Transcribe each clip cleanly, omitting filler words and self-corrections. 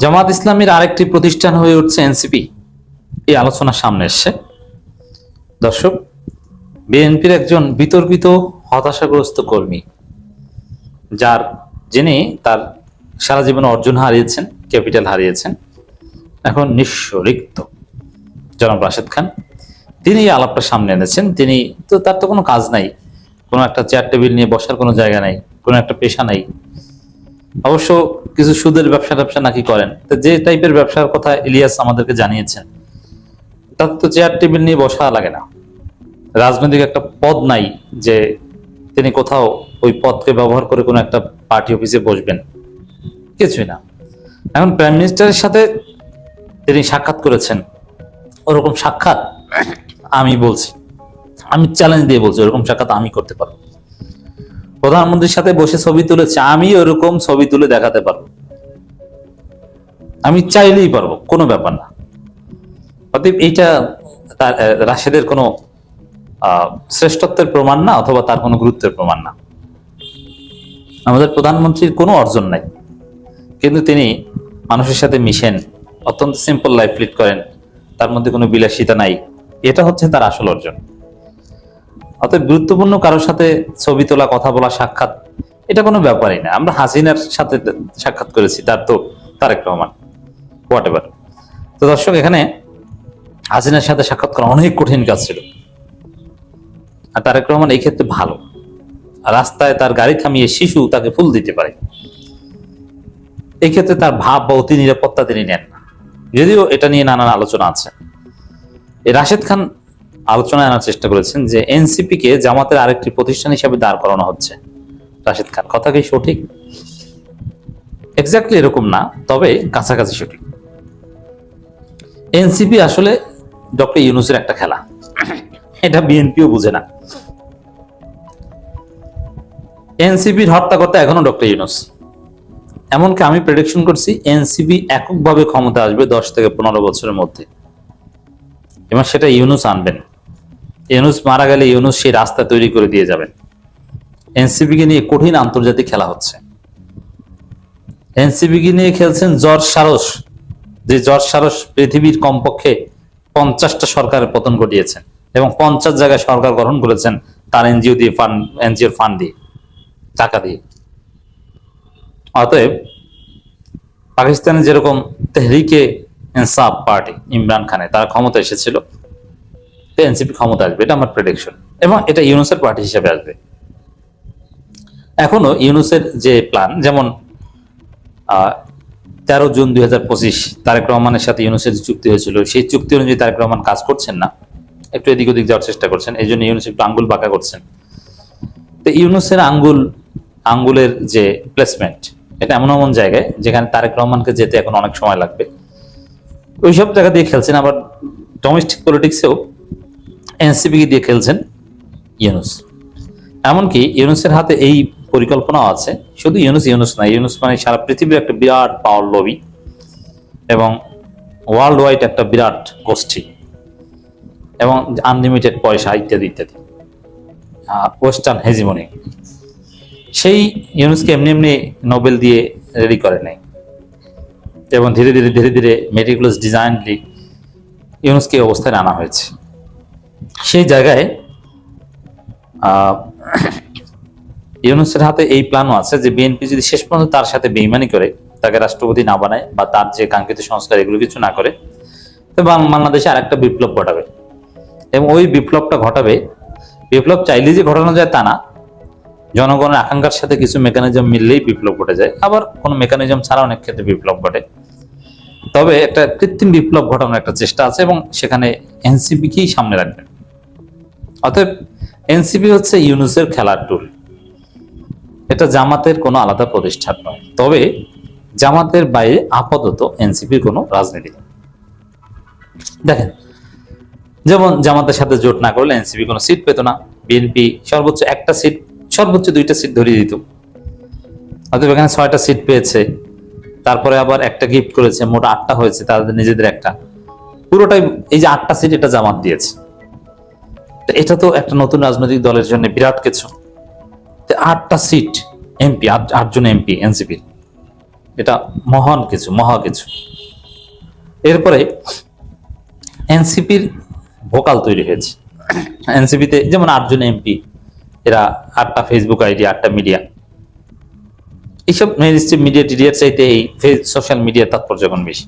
জামাত ইসলামীর আরেকটি প্রতিষ্ঠান হয়ে উঠছে এনসিপি, এই আলোচনার সামনে এসছে। দর্শক, বিএনপির একজন বিতর্কিত হতাশাগ্রস্ত কর্মী, যিনি তার সারা জীবন অর্জন হারিয়েছেন, ক্যাপিটাল হারিয়েছেন, এখন নিঃস্ব রিক্ত, জনাব রাশেদ খান, তিনি এই আলাপটা সামনে এনেছেন। তার তো কোনো কাজ নাই, কোনো একটা চেয়ার টেবিল নিয়ে বসার কোনো জায়গা নাই, কোনো একটা পেশা নাই। অবশ্য কিছু সুদের ব্যবসা নাকি করেন। তো যে টাইপের ব্যবসার কথা ইলিয়াস আমাদেরকে জানিয়েছেন, তার তো চেয়ার টেবিল নিয়ে বসা লাগে না। রাজনৈতিক একটা পদ নাই যে তিনি কোথাও ওই পদকে ব্যবহার করে কোনো একটা পার্টি অফিসে বসবেন, কিছুই না। এখন প্রাইম মিনিস্টারের সাথে তিনি সাক্ষাৎ করেছেন, ওরকম সাক্ষাৎ আমি চ্যালেঞ্জ দিয়ে বলছি, ওরকম সাক্ষাৎ আমি করতে পারবো। প্রধানমন্ত্রীর সাথে বসে ছবি তুলেছে, আমি ওরকম ছবি তুলে দেখাতে পারবো, আমি চাইলেই পারবো, কোনো ব্যাপার না। অতএব এইটা রাশেদের কোনো শ্রেষ্ঠত্বের প্রমাণ না, অথবা তার কোনো গুরুত্বের প্রমাণ না। আমাদের প্রধানমন্ত্রীর কোনো অর্জন নাই, কিন্তু তিনি মানুষের সাথে মিশেন, অত্যন্ত সিম্পল লাইফ লিড করেন, তার মধ্যে কোনো বিলাসিতা নাই। এটা হচ্ছে তার আসল অর্জন। অতএব গুরুত্বপূর্ণ কারোর সাথে ছবি তোলা, কথা বলা, সাক্ষাৎ, এটা কোনো ব্যাপারই না। আমরা হাসিনার সাথে সাক্ষাৎ করেছি, তার তো তারেক রহমান, হোয়াট এভার। তো দর্শক, এখানে হাসিনার সাথে সাক্ষাৎ করা অনেক কঠিন কাজ ছিল, আর তারেক রহমান এই ক্ষেত্রে ভালো। রাস্তায় তার গাড়ি থামিয়ে শিশু তাকে ফুল দিতে পারে, এই ক্ষেত্রে তার ভাব বা অতি নিরাপত্তা তিনি নেন না। যদিও এটা নিয়ে নানান আলোচনা আছে। এই রাশেদ খান আলোচনায় আনার চেষ্টা করেছেন যে এনসিপি কে জামাতের আরেকটি প্রতিষ্ঠান হিসাবে দাঁড় করানো হচ্ছে। রাশেদ খান কথা কি সঠিক? এক্স্যাক্টলি এরকম না, তবে কাছাকাছি সঠিক। এনসিপি আসলে ডক্টর ইউনূসের একটা খেলা, এটা বিএনপিও বুঝে না। এনসিপির হর্তাকর্তা এখনো ডক্টর ইউনূস। এমনকি আমি প্রেডিকশন করছি এনসিপি এককভাবে ক্ষমতা আসবে 10 থেকে 15 বছরের মধ্যে, এবং সেটা ইউনূস আনবেন। ইউনূস মারা গেলে ইউনূস সেই রাস্তা তৈরি করে দিয়ে যাবেন। এনসিপি কে নিয়ে কঠিন আন্তর্জাতিক খেলা হচ্ছে। এনসিপি কে নিয়ে খেলছেন জর্জ সারস, যে জর্জ সারস পৃথিবীর কমপক্ষে 50টা সরকারের পতন ঘটিয়েছেন এবং 50 জায়গায় সরকার গঠন করেছেন তার এনজিওর ফান্ড দিয়ে, টাকা দিয়ে। অতএব পাকিস্তানে যেরকম তেহরিকে ইনসাফ পার্টি ইমরান খানে তারা ক্ষমতা এসেছিল, এনসিপি ক্ষমতা আসবে, এটা আমার প্রেডিকশন, এবং এটা ইউনূসের পার্টি হিসেবে আসবে। এখনো ইউনূসের যে প্ল্যান, যেমন 13 জুন 2025 তারেক রহমানের সাথে ইউনূসের যে চুক্তি হয়েছিল, সেই চুক্তি অনুযায়ী তারেক রহমান কাজ করছেন না, একটু এদিক ওদিক যাওয়ার চেষ্টা করছেন। এই জন্য ইউনূস একটু আঙ্গুল বাঁকা করছেন। তো ইউনূসের আঙ্গুলের যে প্লেসমেন্ট, এটা এমন জায়গায় যেখানে তারেক রহমানকে যেতে এখন অনেক সময় লাগবে, ওইসব জায়গা দিয়ে খেলছেন। আবার ডোমেস্টিক পলিটিক্সেও এনসিপি কে দিয়ে খেলছেন ইউনূস। এমনকি ইউনূসের হাতে এই পরিকল্পনাও আছে, শুধু ইউনূস না, ইউনূস মানে সারা পৃথিবীর একটা বিরাট পাওয়ার লবি এবং ওয়ার্ল্ড ওয়াইড একটা বিরাট গোষ্ঠী, এবং আনলিমিটেড পয়সা ইত্যাদি ইত্যাদি, ওয়েস্টার্ন হেজিমনি। সেই ইউনূসকে এমনি নোবেল দিয়ে রেডি করে নেয়, এবং ধীরে ধীরে মেটিকুলাস ডিজাইনলি ইউনূসকে অবস্থায় আনা হয়েছে। সেই জায়গায় ইউনূসের হাতে এই প্ল্যানও আছে যে বিএনপি যদি শেষ পর্যন্ত তার সাথে বেইমানি করে, তাকে রাষ্ট্রপতি না বানায় বা তার যে কাঙ্ক্ষিত সংস্কার এগুলো কিছু না করে, তবে বাংলাদেশে আরেকটা বিপ্লব ঘটাবে। এবং ওই বিপ্লবটা ঘটাবে, বিপ্লব চাইলে যে ঘটানো যায় তা না, জনগণের আকাঙ্ক্ষার সাথে কিছু মেকানিজম মিললেই বিপ্লব ঘটে যায়, আবার কোনো মেকানিজম ছাড়া অনেক ক্ষেত্রে বিপ্লব ঘটে। তবে একটা কৃত্রিম বিপ্লব ঘটানোর একটা চেষ্টা আছে, এবং সেখানে এনসিপি কেই সামনে রাখবেন। অতএব এনসিপি হচ্ছে ইউনূসের খেলার টুল, এটা জামাতের কোনো আলাদা প্রতিষ্ঠান নয়। তবে জামাতের বাইরে আপাতত এনসিপির কোনো রাজনীতি নেই। দেখেন, যেমন জামাতের সাথে জোট না করলে এনসিপি কোনো সিট পেত না, বিএনপি সর্বোচ্চ একটা সিট, সর্বোচ্চ 2টা সিট ধরিয়ে দিত। অতএব এখানে 6টা সিট পেয়েছে, তারপরে আবার একটা গিফট করেছে, মোট 8টা হয়েছে তাদের নিজেদের একটা, পুরোটাই এই যে 8টা সিট এটা জামাত দিয়েছে। এটা তো একটা নতুন রাজনৈতিক দলের জন্য বিরাট কিছু। 8টা সিট এমপি, 8 জন এমপি এনসিপির, এটা মহান কিছু, মহা কিছু। এরপরে এনসিপির ভোকাল তৈরি হয়েছে। এনসিপিতে যেমন 8 জন এমপি, এরা 8টা ফেসবুক আইডি, 8টা মিডিয়া। এইসব মেইনস্ট্রিম মিডিয়া টিডিয়ার চাইতে এই সোশ্যাল মিডিয়ার তাৎপর্য এখন বেশি।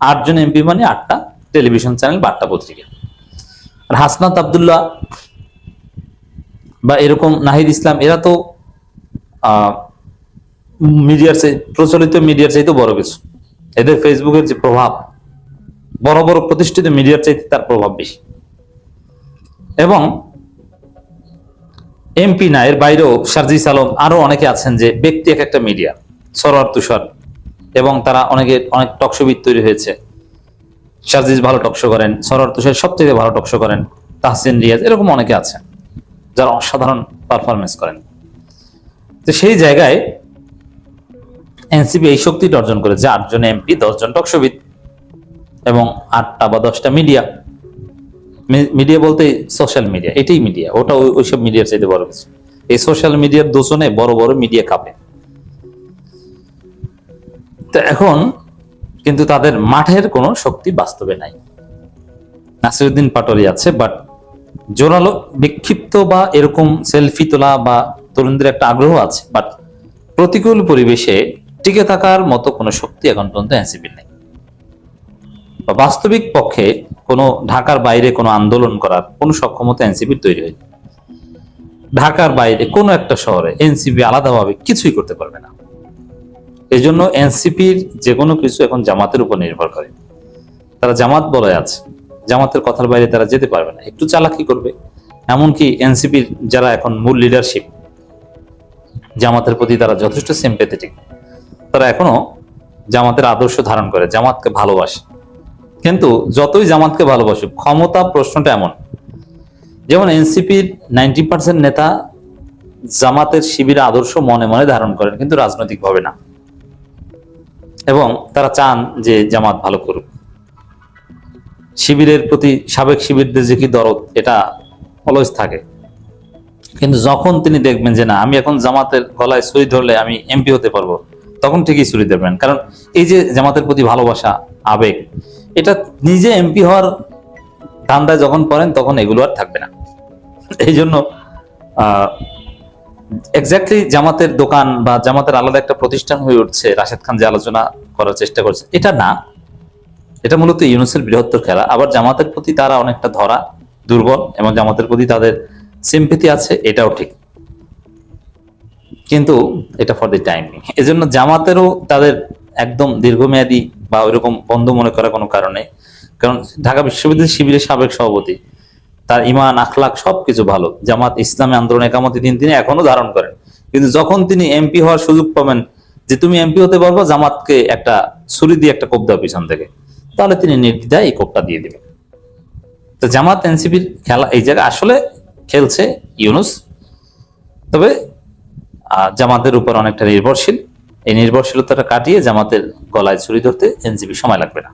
8 জন এমপি মানে 8টা টেলিভিশন চ্যানেল বা 8টা পত্রিকা। আর হাসনাত আব্দুল্লাহ বা এরকম নাহিদ ইসলাম, এরা তো মিডিয়ার প্রচলিত মিডিয়ার চাইতে বড় কিছু। এদের ফেসবুকের যে প্রভাব, বড় বড় প্রতিষ্ঠিত মিডিয়ার চাইতে তার প্রভাব বেশি। এবং এমপি না, এর বাইরেও সার্জিস আলম, আরো অনেকে আছেন যে ব্যক্তি এক একটা মিডিয়া, সরোয়ার তুষার, এবং তারা অনেক টকশোবিদ তৈরি হয়েছে। সার্জিস ভালো টকশো করেন, সরোয়ার তুষার সবথেকে ভালো টকশো করেন, তাহসিন রিয়াজ, এরকম অনেকে আছেন যারা অসাধারণ পারফরমেন্স করেন। তো সেই জায়গায় এনসিপি এই শক্তিটা অর্জন করেছে, 8 জন এমপি, 10 জন টকশোবিদ এবং 8টা বা 10টা মিডিয়া। মিডিয়া বলতে সোশ্যাল মিডিয়া, এটাই মিডিয়া, ওটা ওইসব মিডিয়ার চাইতে বড় কিছু। এই সোশ্যাল মিডিয়ার দোষণে বড় বড় মিডিয়া কাঁপে। তো এখন কিন্তু তাদের মাঠের কোনো শক্তি বাস্তবে নাই। নাসিরউদ্দিন পাটোয়ারি আছে, বাট জোরালো বিক্ষিপ্ত বা এরকম সেলফি তোলা বা তরুণদের একটা আগ্রহ আছে, বাট প্রতিকূল পরিবেশে টিকে থাকার মতো কোনো শক্তি এখন পর্যন্ত এনসিপির নেই। বাস্তবিক পক্ষে কোনো ঢাকার বাইরে কোনো আন্দোলন করার কোনো সক্ষমতা এনসিপির তৈরি হয়নি। ঢাকার বাইরে কোনো একটা শহরে এনসিপি আলাদাভাবে কিছুই করতে পারবে না। এই জন্য এনসিপির যে কোনো কিছু এখন জামাতের উপর নির্ভর করে। তারা জামাত বলে আছে, জামাতের কথার বাইরে তারা যেতে পারবে না, একটু চালাকি করবে। এমনকি এনসিপির যারা এখন মূল লিডারশিপ, জামাতের প্রতি তারা যথেষ্ট সিম্প্যাথেটিক, তারা এখনো জামাতের আদর্শ ধারণ করে, জামাতকে ভালোবাসে। কিন্তু যতই জামাতকে ভালোবাসুক, ক্ষমতা প্রশ্নটা এমন, যেমন এনসিপির 90% নেতা জামাতের শিবির আদর্শ মনে মনে ধারণ করেন, কিন্তু রাজনৈতিকভাবে না। এবং তারা চান যে জামাত ভালো করুক। শিবিরের প্রতি সাবেক শিবিরদের যে কি দরদ, এটা অলওয়েজ থাকে। কিন্তু যখন তিনি দেখবেন যে না, আমি এখন জামাতের গলায় ছুরি ধরলে আমি এমপি হতে পারবো, তখন ঠিকই ছুরি দেবেন। কারণ এই যে জামাতের প্রতি ভালোবাসা, আবেগ, এটা নিজে এমপি হওয়ার ধান্দায় যখন পড়েন, তখন এগুলো আর থাকবে না। এই জন্য এক্স্যাক্টলি জামাতের দোকান বা জামাতের আলাদা একটা প্রতিষ্ঠান হয়ে উঠছে, রাশেদ খান যে আলোচনা করার চেষ্টা করছে, এটা না। এটা মূলত ইউনূসের বৃহত্তর খেলা। আবার জামাতের প্রতি তারা অনেকটা ধরা, দুর্বল, এবং জামাতের প্রতি তাদের সিম্পেথি আছে, এটাও ঠিক। কিন্তু এটা ফর দি টাইম। এজন্য জামাতেরও তাদের একদম দীর্ঘমেয়াদী বা ওইরকম বন্ধ মনে করার কোনো কারণে, কারণ ঢাকা বিশ্ববিদ্যালয় শিবিরের সাবেক সভাপতি, তার ইমান আখলাক সবকিছু ভালো, জামাত ইসলামী আন্দোলন একামতি দিন তিনি এখনো ধারণ করেন। কিন্তু যখন তিনি এমপি হওয়ার সুযোগ পাবেন, যে তুমি এমপি হতে পারবো, জামাতকে একটা ছুরি দিয়ে একটা কোপ দাও পিছন থেকে, তাহলে তিনি নির্দ্বিধায় এই কোপটা দিয়ে দিবেন। তো জামাত এনসিপির খেলা এই জায়গায় আসলে খেলছে ইউনূস। তবে জামাতের উপর অনেকটা নির্ভরশীল। এই নির্ভরশীলতাটা কাটিয়ে জামাতের গলায় ছুরি ধরতে এনসিপি সময় লাগবে না।